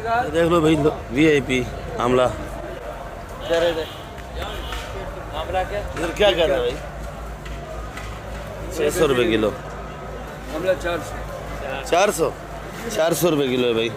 देख लो भाई, VIP आमला क्या रेट है? आमला क्या? इधर क्या कर रहा है भाई? 600 रुपये किलो। आमला 400। 400 400 रुपये किलो है भाई।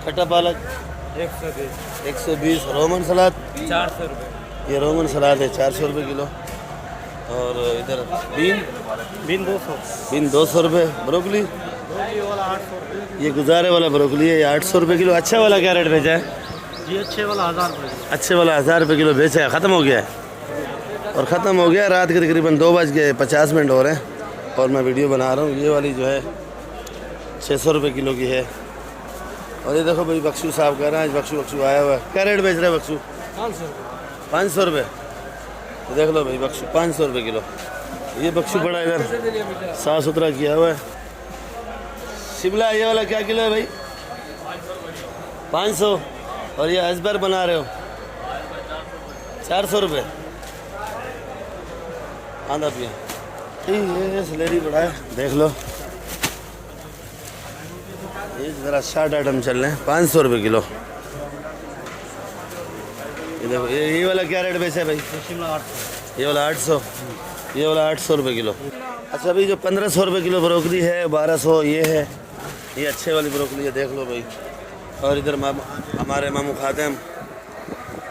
खट्टा पालक 120। 120। रोमन सलाद 400 रुपये। ये रोमन सलाद है 400 रुपये किलो। और इधर बीन 200। बीन 200 रुपये। ब्रोकली वाला 800 रुपये। ये गुजारे वाला ब्रोकली है, ये 800 रुपये किलो। अच्छा वाला क्या रेट बेचा है? ये अच्छे वाला 1000 रुपये। अच्छे वाला 1000 रुपये किलो बेचा है। ख़त्म हो गया है और ख़त्म हो गया। रात के तकरीबन 2:50 हो रहे हैं और मैं वीडियो बना रहा हूँ। ये वाली जो है 600 रुपये किलो की है। और ये देखो भाई, बक्सू साहब कह रहे हैं आज बक्सू आया हुआ है। क्या रेट बेच रहे हैं बक्सू? 500 रुपये। 500 रुपये। तो देख लो भाई, बक्सू 500 रुपये किलो। ये बक्सू बड़ा इधर साफ़ सुथरा किया हुआ है। शिमला ये वाला क्या किलो है भाई? 500। और ये अजबर बना रहे हो 400 रुपये। आंधा पिया ये सलेरी बड़ा है, देख लो। ये ज़रा 60 आइटम चल रहे हैं। 500 रुपये किलो। ये देखो, ये वाला क्या रेट बेचा है भाई? शिमला 800। ये वाला 800। ये वाला 800 रुपये किलो। अच्छा, अभी जो 1500 रुपये किलो ब्रोकली है, 1200 ये है। ये अच्छे वाली ब्रोकली है, देख लो भाई। और इधर हमारे मामू खादिम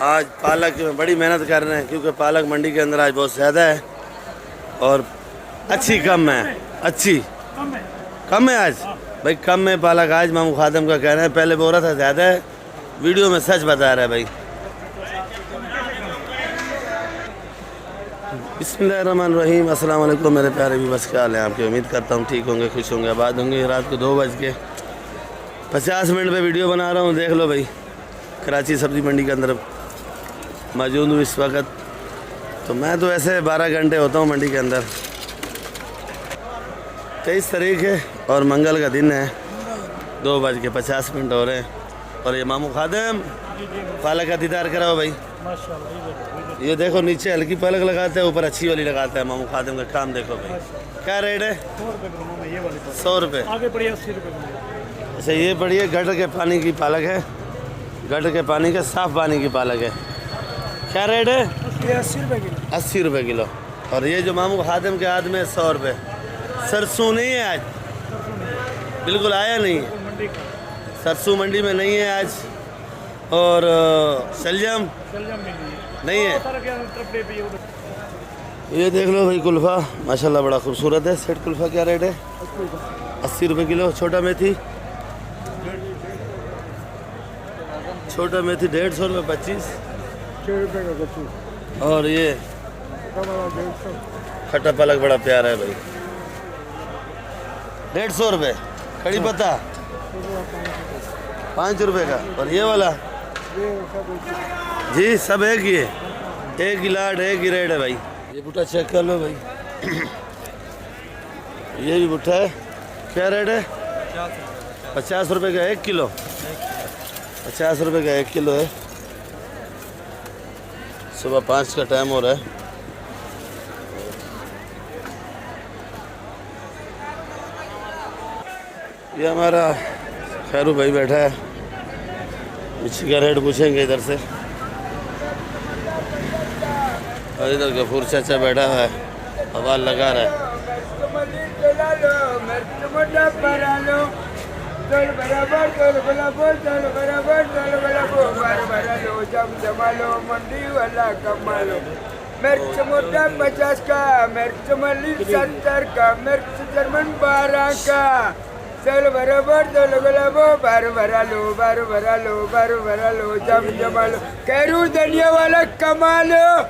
आज पालक में बड़ी मेहनत कर रहे हैं, क्योंकि पालक मंडी के अंदर आज बहुत ज़्यादा है और अच्छी कम है। अच्छी कम है आज भाई, कम है पालक आज। मामू खादिम का कहना है, पहले बोल रहा था ज़्यादा है, वीडियो में सच बता रहा है भाई। बिस्मिल्लाहिर्रहमानिर्रहीम। अस्सलाम वालेकुम मेरे प्यारे भी, बस क्या हाल है आपकी? उम्मीद करता हूँ ठीक होंगे, खुश होंगे, आबाद होंगे। रात को 2:50 पे वीडियो बना रहा हूँ। देख लो भाई, कराची सब्ज़ी मंडी के अंदर मौजूद हूँ इस वक्त। तो मैं तो ऐसे 12 घंटे होता हूँ मंडी के अंदर। 23 तारीख है और मंगल का दिन है। 2:50 हो रहे हैं और ये मामू खादिम पालक का दीदार कराओ भाई। ये देखो, नीचे हल्की पालक लगाते हैं, ऊपर अच्छी वाली लगाता है मामू खादिम का काम। देखो भाई, क्या रेट है? 100 रुपये। आगे पड़ी 80 रुपये। अच्छा, ये बढ़िया गटर के पानी की पालक है, गटर के पानी के साफ पानी की पालक है। क्या रेट है? 80 रुपये किलो। 80 रुपये किलो। और ये जो मामू खादिम के हाथ में 100 रुपये। सरसों नहीं है आज, बिल्कुल आया नहीं है। सरसों मंडी में नहीं है आज। और शलजम नहीं है। ये देख लो भाई, कुल्फ़ा माशाल्लाह बड़ा खूबसूरत है। सेट कुल्फ़ा क्या रेट है? 80 रुपये किलो। छोटा मेथी, छोटा मेथी 150 रुपये 25। और ये खट्टा पालक बड़ा प्यारा है भाई, 150 रुपये। कड़ी पत्ता 5 रुपये का। और ये वाला जी सब एक ही है, एक ही लाट, एक ही रेट है भाई। ये भुट्टा चेक कर लो भाई। ये भी भुट्टा है, क्या रेट है? 50 रुपये का 1 किलो। 50 रुपये का 1 किलो है। सुबह 5 का टाइम हो रहा है। ये हमारा खैरू भाई बैठा है, मिर्ची का रेट पूछेंगे इधर से। और इधर गफूर चाचा बैठा है, आवाज़ लगा रहा है। मिर्च मुद्दा 50 का, मिर्च मल्ली 70 का, मिर्च जर्मन 12 का। चल बराबर चल गुलाबो, बार भरा लो, बार भरा लो, बार भरा लो, जम जमा लो। खैरू धनिया वाला कमा लो।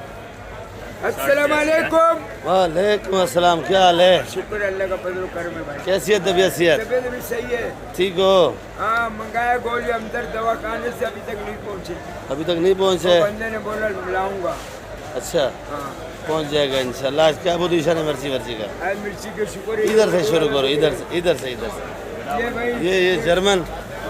अस्सलाम वालेकुम। वालेकुम अस्सलाम। क्या हाल है? शुक्र अल्लाह का फजल करम है भाई। कैसी है तबीयत? तबीयत भी सही है। ठीक हो? हाँ, मंगाया गोली हमदर्द दवा खाने से, अभी तक नहीं पहुँचे। अभी तक नहीं पहुँचे? बंदे ने बोला लाऊंगा। अच्छा, हाँ, पहुँच जाएगा इंशाल्लाह। आज क्या पोजीशन है मिर्ची वर्ची का? आज मिर्ची के शुक्र। इधर से शुरू करो, इधर से, इधर से, इधर से। ये भाई, ये जर्मन,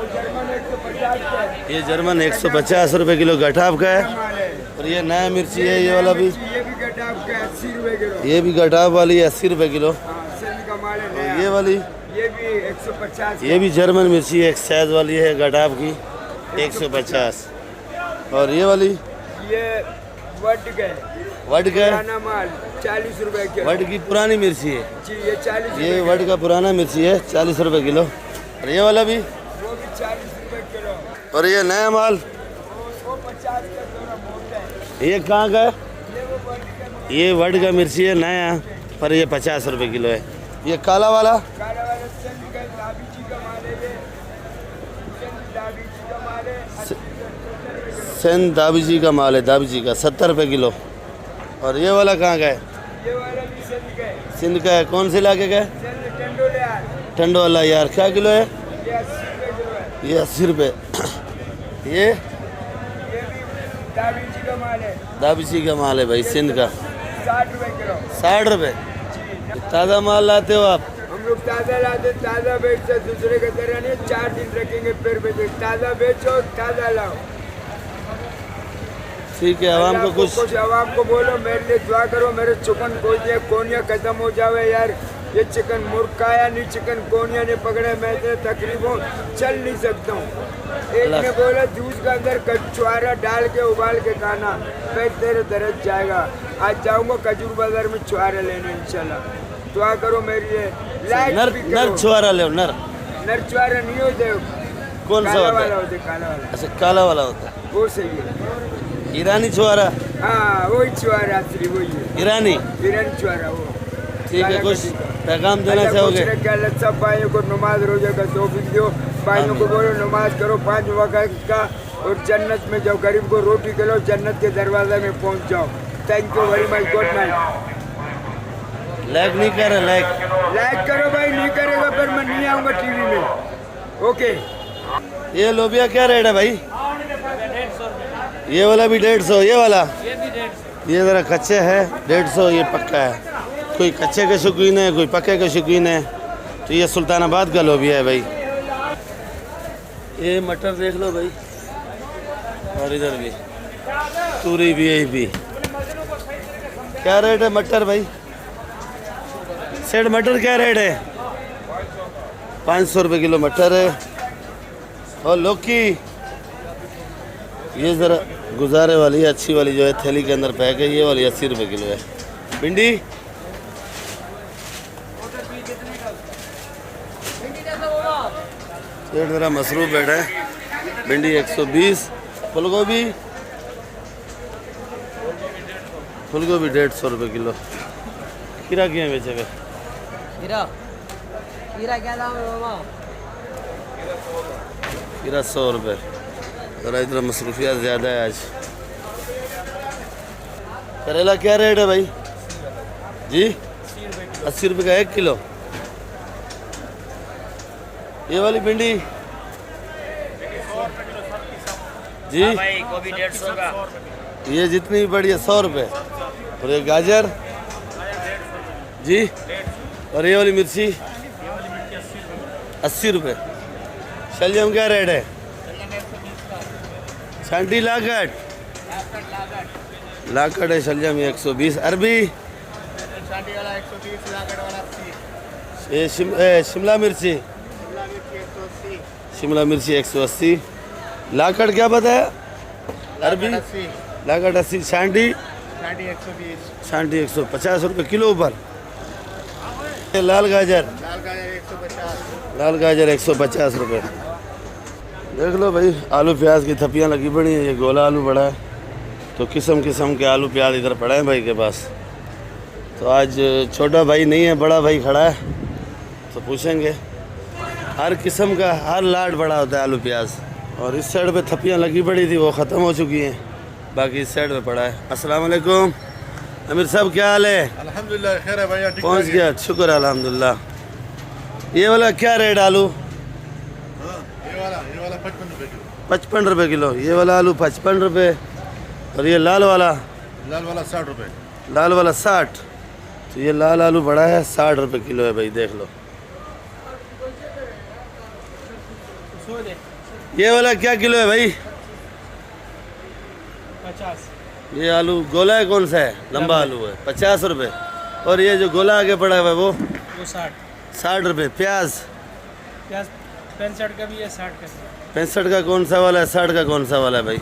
जर्मन 150 का है। ये जर्मन 150 रुपये किलो गठाब का है। माल है। और ये नया मिर्ची है, ये वाला भी, ये भी गटाब का 80 रुपए किलो। ये भी गठाब वाली है 80 रुपये किलो। हाँ, सिंध का माल है और नया। ये वाली ये ये भी 150। ये भी जर्मन मिर्ची एक साइज वाली है गडाब की 150। और ये वाली ये वट गए वड का पुराना माल 40 रुपए किलो। वड की पुरानी मिर्ची है, जी ये 40 ये वड का पुराना मिर्ची है 40 रुपए किलो। और ये वाला भी, वो भी 40 रुपए किलो। और ये नया माल वो 50 का थोड़ा मोटा है। ये कहाँ का है? ये वो वट का ये वड का मिर्ची है नया, पर ये 50 रुपए किलो है। ये काला वाला काला वाला सिंध का दाबी जी का माल है। ये सिंध दाबी जी का माल है। सेन दाबी जी का माल है, दाबी जी का 70 रुपए किलो। और ये वाला कहाँ का है? ये वाला भी सिंध का है। सिंध का है। कौन से इलाके का है? सिंध टंडोले यार। ठंडो वाला यार, क्या किलो है? ये 80 रुपए किलो है। ये 80 रुपए। ये ये भी दाबी जी का माल है। दाबी जी का माल है भाई, सिंध का 60 रुपए किलो। 60 रुपए। ताज़ा माल लाते हो आप? हम लोग ताज़ा लाते, ताज़ा बेचते, दूसरे के तरह नहीं 4 दिन रखेंगे फिर बेचेंगे। ताज़ा बेचो, ताज़ा लाओ। ठीक है, आवाम को कुछ आवाम को बोलो मेरे लिए दुआ करो, मेरे चिकन कोनिया खत्म हो जावे यार। ये चिकन मुर्काया नहीं, चिकन कोनिया नहीं पकड़े, मैं इतने तकरीबन चल नहीं सकता हूँ। एक ने बोला जूस के अंदर कचुआरा डाल के उबाल के खाना, पेट तेरे दर्द जाएगा। आज जाऊंगा खजूर बाजार में छुआरा लेने इंशाल्लाह। दुआ करो मेरे लिए। लाइक नर भी नर करो। छुआरा ले नर। नर छुआरा नहीं होते, कौन सा काला होता वाला है? होते, काला वाला अच्छा, काला वाला होता वो सही है। है। ईरानी छुआरा, हाँ वही छुआरा असली वही है, ईरानी। हिरन छुआरा वो। ठीक है, कुछ पैगाम देना अल्लाह चाहोगे? खुश रखे, अल्लाह सब भाइयों को नमाज रोजा का तौफीक दो। भाइयों को बोलो नमाज करो 5 वक्त का, और जन्नत में जाओ। गरीब को रोटी खिलाओ, जन्नत के दरवाजे में पहुंच जाओ। Thank you very much, good night. Like नहीं कर रहे? लाइक लाइक करो भाई, नहीं करेगा फिर मैं नहीं आऊँगा टीवी में। ओके। ये लोबिया क्या रेट है भाई? ये वाला भी 150। ये वाला ये ज़रा कच्चे है 150, ये पक्का है। कोई कच्चे के शौकीन है, कोई पक्के के शौकीन है। तो ये सुल्तानाबाद का लोबिया है भाई। ये मटर देख लो भाई, और इधर भी तूरी भी, यही भी। क्या रेट है मटर भाई? सेठ मटर क्या रेट है? 500 रुपये किलो मटर है। और लौकी ये ज़रा गुजारे वाली अच्छी वाली जो है, थैली के अंदर पैक है, ये वाली 80 रुपये किलो है। भिंडी सेठ ज़रा मसरूफ बैठा है। भिंडी 120। फूलगोभी 150 रुपये किलो। खीरा क्या बेचेगा? हीरा क्या दाम है मामा? खीरा 100 रुपये। ज़रा इधर मसरूफियात ज़्यादा है आज। करेला क्या रेट है भाई जी? 80 रुपये का 1 किलो। ये वाली भिंडी जी भाई गोभी 150 का। ये जितनी भी बड़ी है 100 रुपये। और ये गाजर जी, और ये वाली मिर्ची 80 रुपये। शलजम क्या रेट है? छांटी लाकट है शलजम, ये 120। अरबी ये शिमला मिर्ची 180। लाकट क्या बताया? अरबी लाकट 80। छांटी 150 रुपये किलो ऊपर। ये लाल गाजर 150 रुपये। देख लो भाई, आलू प्याज की थप्पियाँ लगी पड़ी हैं। ये गोला आलू बड़ा है, तो किस्म किस्म के आलू प्याज इधर पड़े हैं भाई के पास। तो आज छोटा भाई नहीं है, बड़ा भाई खड़ा है, तो पूछेंगे। हर किस्म का, हर लाट बड़ा होता है आलू प्याज। और इस साइड पे थप्पियाँ लगी पड़ी थी, वो ख़त्म हो चुकी हैं, बाकी इस साइड पे पड़ा है। अस्सलाम वालेकुम अमीर साहब, क्या हाल है? अल्हम्दुलिल्लाह खैर है भैया, ठीक पहुँच गया, शुक्र अल्हम्दुलिल्लाह। ये वाला क्या रेट आलू? ये वाला 55 रुपए किलो। 55 रुपये किलो। ये वाला आलू 55 रुपये। और ये लाल वाला 60 रुपए। लाल वाला 60। तो ये लाल आलू बड़ा है, 60 रुपये किलो है भाई, देख लो। ये वाला क्या किलो है भाई? 50। ये आलू गोला है, कौन सा है? लंबा आलू है, 50 रुपये। और ये जो गोला आगे पड़ा हुआ है वो 60। 60 रुपये। प्याज प्याज 65 का भी है, 60 का भी है। 65 का कौन सा वाला है, 60 का कौन सा वाला है भाई?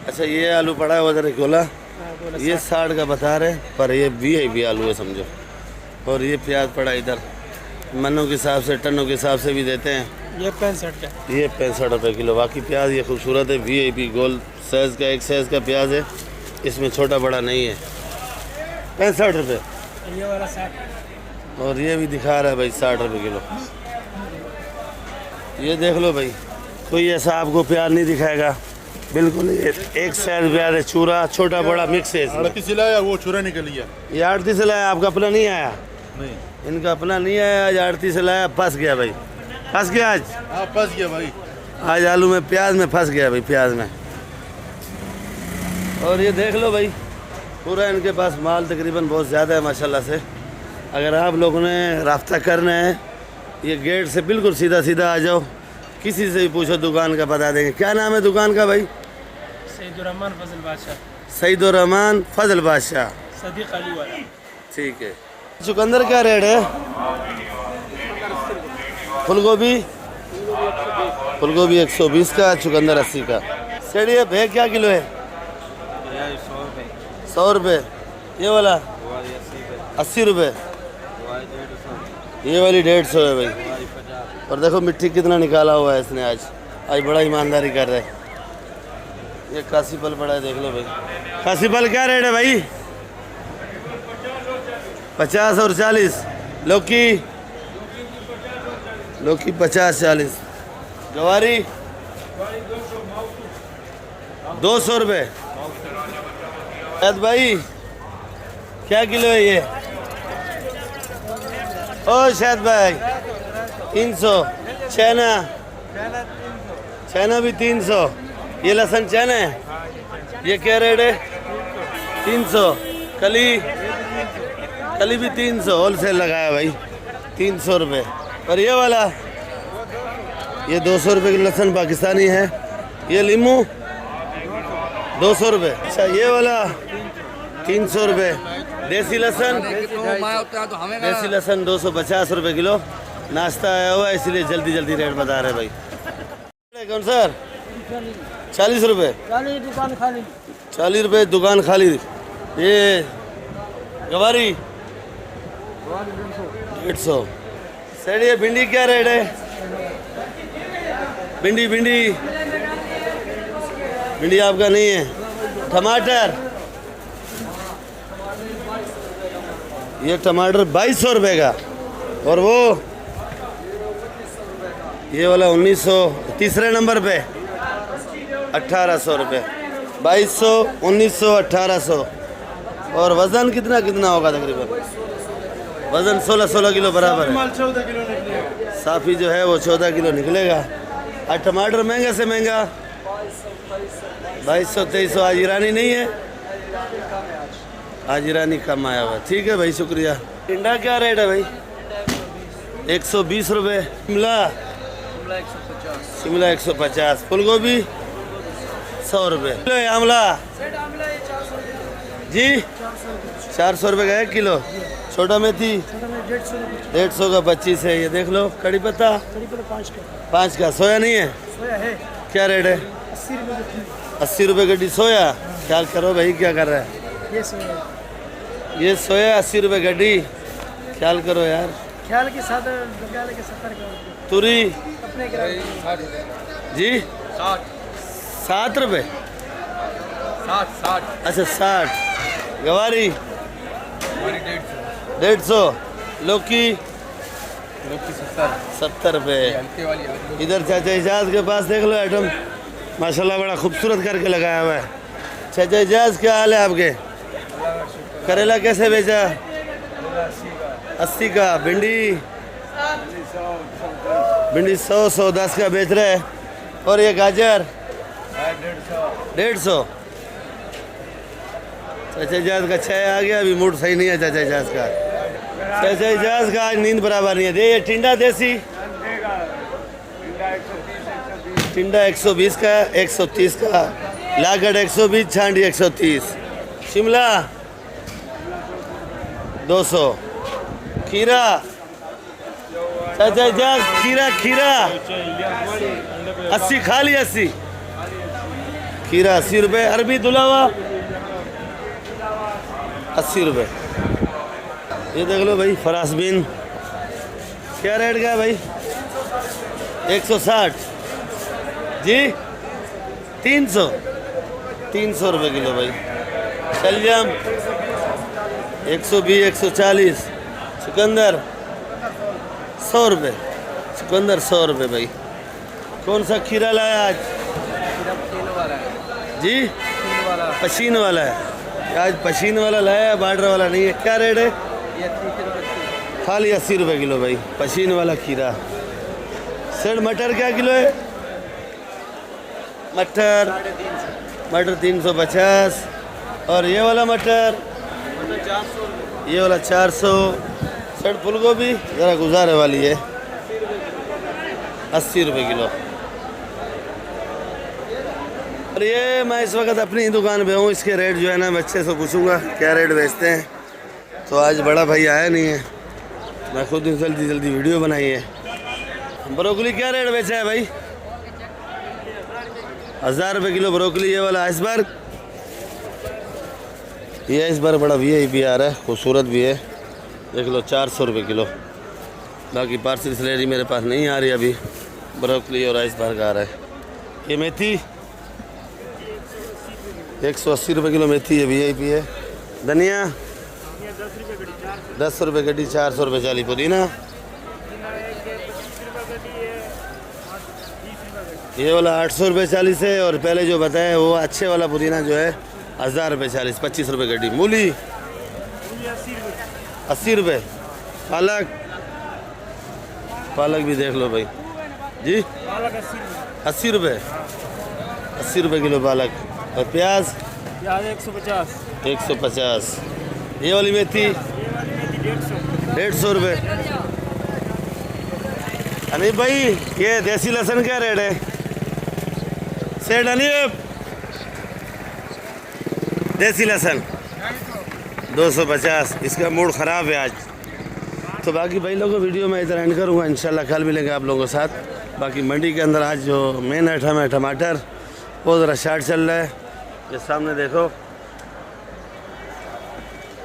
अच्छा ये आलू पड़ा है उधर गोला, हाँ, बोला ये 60 का बता रहे, पर ये VIP आलू है समझो। और ये प्याज पड़ा इधर, मनों के हिसाब से, टनों के हिसाब से भी देते हैं। ये 65 का। ये 65 रुपये किलो। बाकी प्याज ये खूबसूरत है, VIP गोल साइज़ का, एक साइज़ का प्याज है, इसमें छोटा बड़ा नहीं है। 65 रुपये। ये वाला 60। और ये भी दिखा रहा है भाई 60 रुपये किलो। ये देख लो भाई, कोई ऐसा आपको प्याज नहीं दिखाएगा, बिल्कुल ये एक साइज प्याज है, चूरा छोटा बड़ा मिक्स है इसमें। 38 लाया, वो चूरा निकल लिया। ये 38 से लाया, आपका अपना नहीं आया? नहीं, इनका अपना नहीं आया, आज 38 से लाया, फंस गया भाई, फंस गया आज। हाँ फंस गया भाई। आज आलू में प्याज में फंस गया भाई, प्याज में। और ये देख लो भाई, पूरा इनके पास माल तकरीबन बहुत ज़्यादा है माशाल्लाह से। अगर आप लोगों ने रास्ता करना है, ये गेट से बिल्कुल सीधा सीधा आ जाओ, किसी से भी पूछो दुकान का बता देंगे। क्या नाम है दुकान का भाई? सईदुर्रहमान फजल बादशाह, सईदुर्रहमान फजल बादशाह। सदीक अली वाला। ठीक है। चुकंदर क्या रेट है? फूलगोभी 120 का, चुकंदर 80 का। सेड़ी है भैया क्या किलो है? 100 रुपये। ये वाला 80 रुपये। ये वाली 150 है भाई। और देखो मिट्टी कितना निकाला हुआ है इसने, आज बड़ा ईमानदारी कर रहा है। ये काशी फल पड़ा है, देख लो भाई। काशी फल क्या रेट है भाई? 50 और 40। लौकी 50-40। गवारी 200 रुपये। भाई क्या किलो है ये? ओ शायद भाई 300। छैना भी 300। ये लहसुन छैना है, ये क्या रेट है? 300। कली भी 300, होलसेल लगाया भाई, 300 रुपये। और ये वाला, ये 200 रुपये की लहसुन पाकिस्तानी है। ये लीमू 200 रुपये। अच्छा ये वाला 300 रुपये। देसी लहसुन 250 रुपये किलो। नाश्ता आया हुआ है इसलिए जल्दी जल्दी रेट बता रहे भाई। कौन सर? 40 रुपये। 40 दुकान खाली। 40 रुपये दुकान खाली। ये गवारी 150। सर ये भिंडी क्या रेट है? भिंडी आपका नहीं है। टमाटर, ये टमाटर 2200 रुपये का। और वो ये वाला 1900। तीसरे नंबर पे 1800 रुपये। 2200, 1900, 1800। और वज़न कितना कितना होगा तकरीबन? वज़न 16 किलो बराबर है। 14 किलो निकलेगा। साफ़ी जो है वो 14 किलो निकलेगा। और टमाटर महंगे से महंगा 2200-2300। आज ईरानी नहीं है, आज ईरानी कम आया हुआ। ठीक है भाई, शुक्रिया। टिंडा क्या रेट है भाई? 120 रुपये। शिमला 150। फूलगोभी 100 रुपये किलो है। आंवला जी 400 रुपये का 1 किलो। छोटा मेथी 150 का 25 है। ये देख लो कड़ी पत्ता 5 का। सोया नहीं है? क्या रेट है? 80 रुपये गड्डी सोया। ख्याल करो भाई क्या कर रहा है ये सोया 80 रुपये गड्डी। ख्याल करो यार। ख्याल के साथ 70 का। तुरी अपने जी 7 रुपये। 60। अच्छा 60। गवारी 150। लौकी 70 रुपये। इधर चाचा इजाज के पास देख लो आइटम, माशाल्लाह बड़ा खूबसूरत करके लगाया हुआ है। चाचा इजाज क्या हाल है आपके? करेला कैसे बेचा? 80 का। भिंडी 100-110 का बेच रहे हैं। और ये गाजर 150। चाचा इजाज का 6 आ गया। अभी मूड सही नहीं है चाचा इजाज का। चाचा इजाज का आज नींद बराबर नहीं है। ये टिंडा देसी टिंडा 120 का, 130 का। लागड़ 120, छांडी 130। शिमला 200। खीरा चाचा जा खीरा खीरा 80 खाली 80 खीरा 80 रुपये। अरबी धुला हुआ 80 रुपये। ये देख लो भाई फरासबीन क्या रेट का है भाई? 160 जी 300 रुपये किलो भाई। शलजम 120 140। चुकंदर 100 रुपये। चुकंदर 100 रुपये भाई। कौन सा खीरा लाया आज जी? पशीन वाला है आज। पशीन वाला लाया, बार्डर वाला नहीं है। क्या रेट है? खाली 80 रुपये किलो भाई पशीन वाला खीरा। सर मटर क्या किलो है? मटर 350। और ये वाला मटर ये वाला 400। सर फूल गोभी ज़रा गुजारे वाली है 80 रुपये किलो। और ये मैं इस वक्त अपनी दुकान पे हूँ। इसके रेट जो है ना बच्चे से पूछूंगा क्या रेट बेचते हैं। तो आज बड़ा भाई आया नहीं है, मैं खुद ही जल्दी वीडियो बनाई है। ब्रोकली क्या रेट बेचा है भाई? 1000 रुपये किलो ब्रोकली। ये वाला आइसबर्ग, ये आइसबर्ग बड़ा VIP आ रहा है, खूबसूरत भी है। देख लो 400 रुपये किलो। बाकी पार्सल सैलरी मेरे पास नहीं आ रही अभी। ब्रोकली और आइसबर्ग आ रहा है। ये मेथी 180 रुपये किलो मेथी है, VIP है। धनिया 10 रुपये गड्डी 400 रुपये चाली। पुदीना ये वाला 800 रुपये 40 है। और पहले जो बताया वो अच्छे वाला पुदीना जो है 1000 रुपये 40 25 रुपये गड्डी। मूली 80 रुपये। पालक भी देख लो भाई जी 80 रुपये 80 रुपये किलो पालक। और प्याज 150। ये वाली मेथी 150 रुपये। अनिल भाई ये देसी लहसुन क्या रेट है? सेठ अनिल देसी लहसुन 250। इसका मूड ख़राब है आज। तो बाकी भाई लोगों वीडियो में इधर एंड करूँगा। इंशाल्लाह कल मिलेंगे आप लोगों के साथ। बाकी मंडी के अंदर आज जो मेन आइटम है टमाटर वो ज़रा शार्ट चल रहा है। ये सामने देखो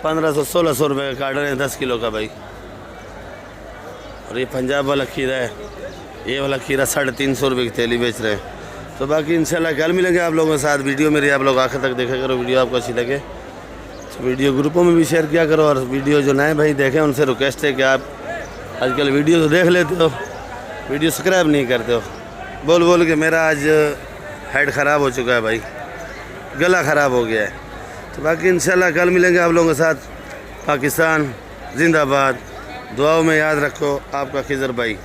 1500-1600 रुपये का कार्टन है 10 किलो का भाई। और ये पंजाब वाला खीरा है, ये वाला खीरा 350 रुपये की थैली बेच रहे हैं। तो बाकी इंशाल्लाह कल मिलेंगे आप लोगों के साथ। वीडियो मेरी आप लोग आखिर तक देखा करो। वीडियो आपको अच्छी लगे तो वीडियो ग्रुपों में भी शेयर किया करो। और वीडियो जो नए भाई देखें उनसे रिक्वेस्ट है कि आप आजकल वीडियो तो देख लेते हो, वीडियो सब्सक्राइब नहीं करते हो। बोल के मेरा आज हेड ख़राब हो चुका है भाई, गला ख़राब हो गया है। तो बाकी इंशाल्लाह कल मिलेंगे आप लोगों के साथ। पाकिस्तान जिंदाबाद। दुआओं में याद रखो आपका खिज़र भाई।